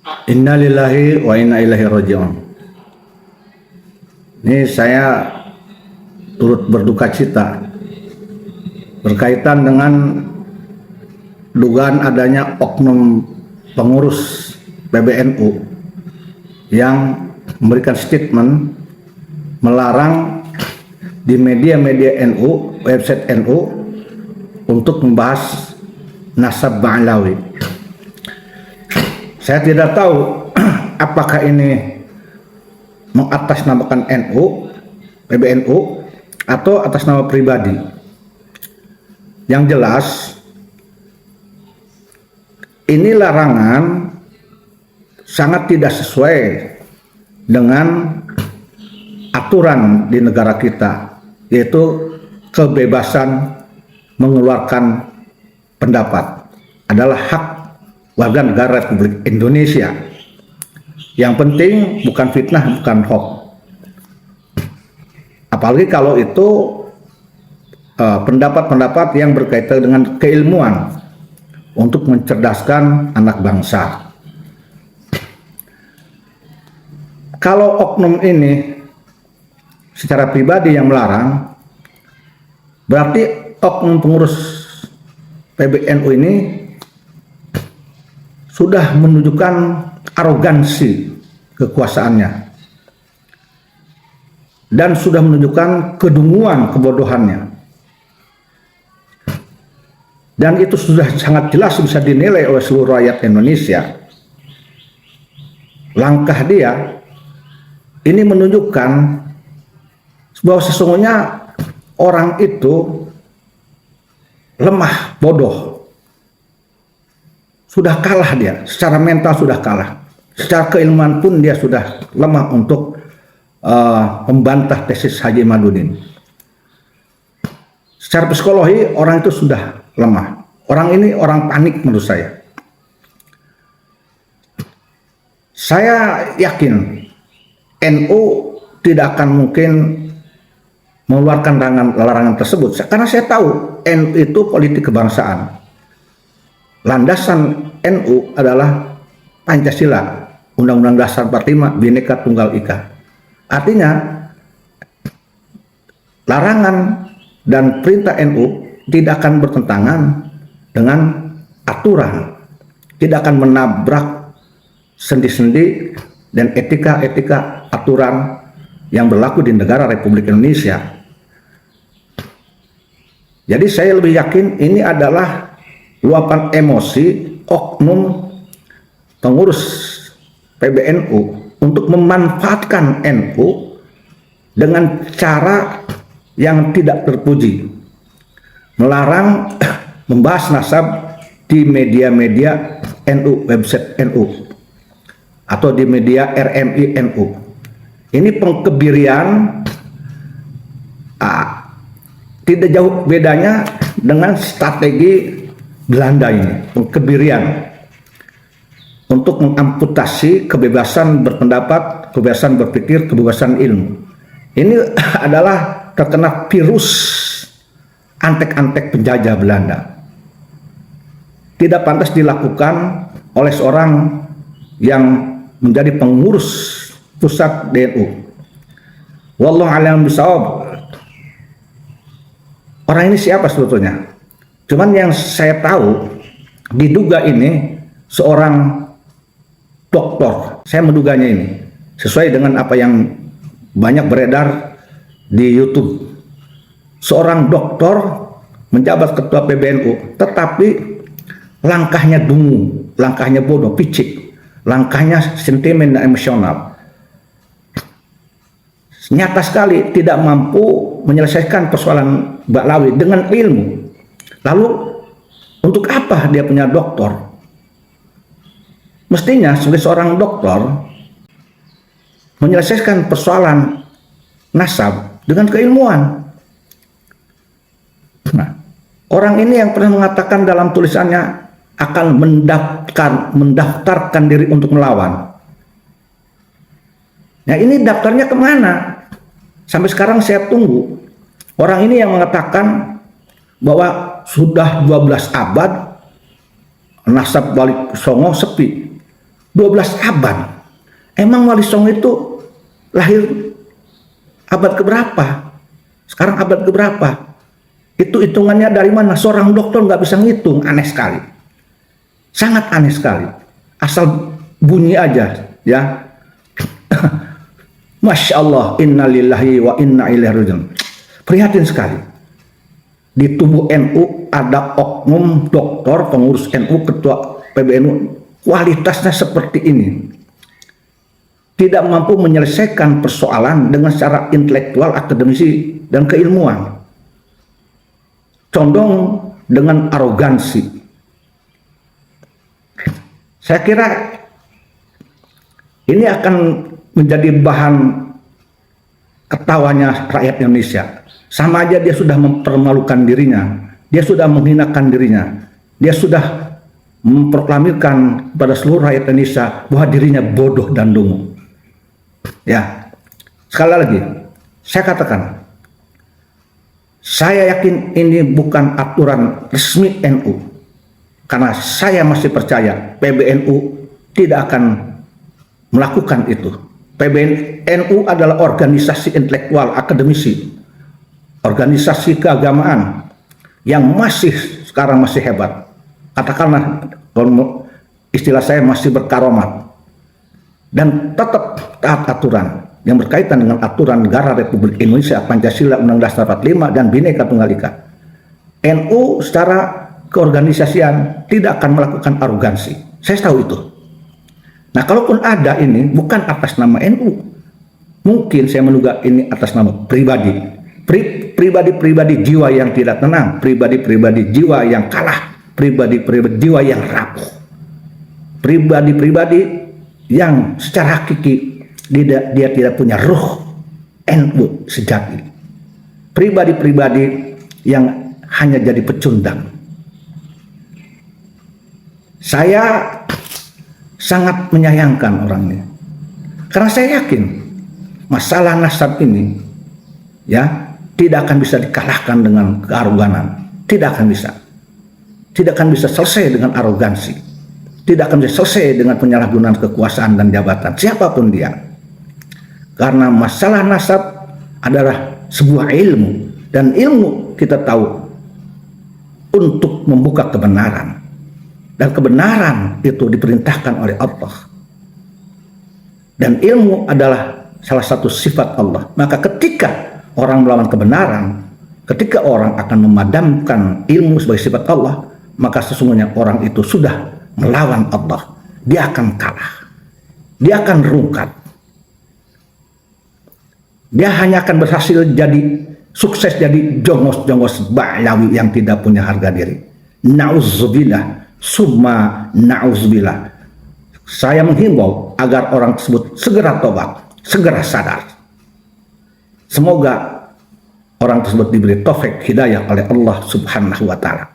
Innalillahi wa inna ilaihi raji'un. Ini saya turut berduka cita berkaitan dengan dugaan adanya oknum pengurus PBNU yang memberikan statement melarang di media-media NU, website NU untuk membahas nasab Ba'alawi. Saya tidak tahu apakah ini mengatasnamakan NU, PBNU, atau atas nama pribadi. Yang jelas, ini larangan sangat tidak sesuai dengan aturan di negara kita, yaitu kebebasan mengeluarkan pendapat adalah hak warga negara Republik Indonesia. Yang penting bukan fitnah, bukan hoax. Apalagi kalau itu pendapat-pendapat yang berkaitan dengan keilmuan untuk mencerdaskan anak bangsa. Kalau oknum ini secara pribadi yang melarang, berarti oknum pengurus PBNU ini sudah menunjukkan arogansi kekuasaannya dan sudah menunjukkan kedunguan kebodohannya, dan itu sudah sangat jelas bisa dinilai oleh seluruh rakyat Indonesia. Langkah dia ini menunjukkan bahwa sesungguhnya orang itu lemah, bodoh. Sudah kalah dia, secara mental sudah kalah. Secara keilmuan pun dia sudah lemah untuk membantah tesis Haji Imaduddin. Secara psikologi orang itu sudah lemah. Orang ini orang panik menurut saya. Saya yakin NU tidak akan mungkin mengeluarkan larangan tersebut, karena saya tahu NU itu politik kebangsaan. Landasan NU adalah Pancasila, Undang-Undang Dasar 45, Bhinneka Tunggal Ika. Artinya larangan dan perintah NU tidak akan bertentangan dengan aturan, tidak akan menabrak sendi-sendi dan etika-etika aturan yang berlaku di negara Republik Indonesia. Jadi saya lebih yakin ini adalah luapan emosi oknum pengurus PBNU untuk memanfaatkan NU dengan cara yang tidak terpuji, melarang membahas nasab di media-media NU, website NU, atau di media RMI NU. Ini pengkebirian, tidak jauh bedanya dengan strategi Belanda ini, pengkebirian untuk mengamputasi kebebasan berpendapat, kebebasan berpikir, kebebasan ilmu. Ini adalah terkena virus antek-antek penjajah Belanda. Tidak pantas dilakukan oleh seorang yang menjadi pengurus pusat DNU. Wallahu a'lam bishawab. Orang ini siapa sebetulnya? Cuman yang saya tahu, diduga ini seorang doktor. Saya menduganya ini sesuai dengan apa yang banyak beredar di YouTube. Seorang doktor menjabat ketua PBNU, tetapi langkahnya dungu, langkahnya bodoh, picik, langkahnya sentimen dan emosional. Nyata sekali tidak mampu menyelesaikan persoalan Ba'alawi dengan ilmu. Lalu untuk apa dia punya doktor? Mestinya sebagai seorang doktor menyelesaikan persoalan nasab dengan keilmuan. Nah, orang ini yang pernah mengatakan dalam tulisannya akan mendaftarkan diri untuk melawan. Nah, ini daftarnya kemana? Sampai sekarang saya tunggu. Orang ini yang mengatakan bahwa sudah 12 abad nasab Wali Songo sepi. 12 abad. Emang Wali Songo itu lahir abad keberapa? Sekarang abad keberapa? Itu hitungannya dari mana? Seorang dokter nggak bisa ngitung, aneh sekali. Sangat aneh sekali. Asal bunyi aja, ya. Masya Allah, inna lillahi wa inna ilaihi raji'un. Prihatin sekali. Di tubuh NU ada oknum doktor, pengurus NU, ketua PBNU, kualitasnya seperti ini. Tidak mampu menyelesaikan persoalan dengan secara intelektual, akademisi, dan keilmuan. Condong dengan arogansi. Saya kira ini akan menjadi bahan ketawanya rakyat Indonesia. Sama aja dia sudah mempermalukan dirinya, dia sudah menghinakan dirinya, dia sudah memproklamirkan kepada seluruh rakyat Indonesia bahwa dirinya bodoh dan dungu. Ya, sekali lagi saya katakan, saya yakin ini bukan aturan resmi NU, karena saya masih percaya PBNU tidak akan melakukan itu. PBNU adalah organisasi intelektual, akademisi, organisasi keagamaan yang sekarang masih hebat. Katakanlah, kalau istilah saya, masih berkaromat dan tetap taat aturan yang berkaitan dengan aturan negara Republik Indonesia, Pancasila, Undang-Undang Dasar 45, dan Bhinneka Tunggal Ika. NU secara keorganisasian tidak akan melakukan arogansi. Saya tahu itu. Nah, kalaupun ada ini bukan atas nama NU, mungkin saya menduga ini atas nama pribadi. Pribadi-pribadi jiwa yang tidak tenang, pribadi-pribadi jiwa yang kalah, pribadi-pribadi jiwa yang rapuh, pribadi-pribadi yang secara hakiki dia tidak punya ruh NU sejati, pribadi-pribadi yang hanya jadi pecundang. Saya sangat menyayangkan orang ini, karena saya yakin masalah nasab ini, ya, tidak akan bisa dikalahkan dengan kearoganan. Tidak akan bisa selesai dengan arogansi, tidak akan bisa selesai dengan penyalahgunaan kekuasaan dan jabatan siapapun dia. Karena masalah nasab adalah sebuah ilmu, dan ilmu kita tahu untuk membuka kebenaran, dan kebenaran itu diperintahkan oleh Allah, dan ilmu adalah salah satu sifat Allah. Maka ketika orang melawan kebenaran, ketika orang akan memadamkan ilmu sebagai sifat Allah, maka sesungguhnya orang itu sudah melawan Allah. Dia akan kalah, dia akan rungkat, dia hanya akan berhasil sukses jadi jongos-jongos Ba'lawi yang tidak punya harga diri. Na'udzubillah, summa na'udzubillah. Saya menghimbau agar orang tersebut segera tobat, segera sadar. Semoga orang tersebut diberi taufik hidayah oleh Allah Subhanahu wa Ta'ala.